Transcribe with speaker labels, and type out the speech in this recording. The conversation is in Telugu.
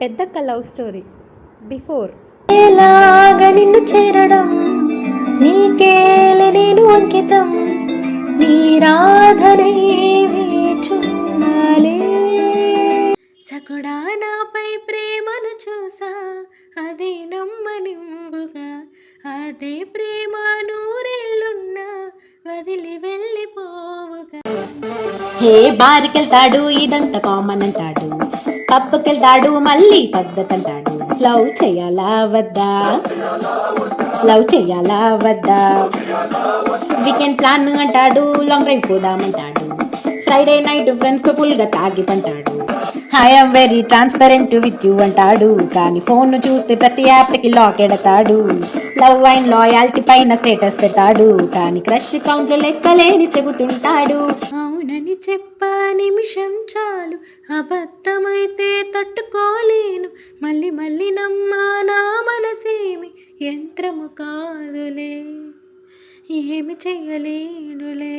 Speaker 1: పెద్దక్క లవ్ స్టోరీ బిఫోర్.
Speaker 2: ఎలాగ నిన్ను చేరడం నీకేల నేను అంకితం నీ రాధనై వేచున్నాలే. సకుడా నాపై ప్రేమను చూసా అదే నమ్మనింబుగా అదే ప్రేమ నూరెళ్ళున్నా వదిలి వెళ్ళిపోవుగా. హే బారికెళ్తాడు ఇదంతా కామన్ అంటాడు, పప్పుకెళ్తాడు మళ్ళీ పద్ధతి అంటాడు. లవ్ చెయ్యాలా వద్దా, లవ్ చెయ్యాలా వద్దా, వీకెండ్ ప్లాన్ అంటాడు, లాంగ్ డ్రైవ్ పోదామంటాడు, ఫ్రైడే నైట్ ఫ్రెండ్స్ తో ఫుల్ గా తాగి పంటాడు. I'm very transparent with you అంటాడు, కానీ ఫోన్ చూస్తే ప్రతి యాప్ కి లాక్ ఎడతాడు. లవ్ అండ్ లాయాలిటీ పైన స్టేటస్ పెట్టాడు, కానీ క్రష్ కౌంట్లు లెక్కలేని చెబుతుంటాడు. అవునని చెప్పా నిమిషం చాలు, అబద్ధమైతే తట్టుకోలేను, మళ్ళీ మళ్ళీ నమ్మా నా మనసేమి యంత్రము కాదులే, ఏమి చెయ్యలేనులే.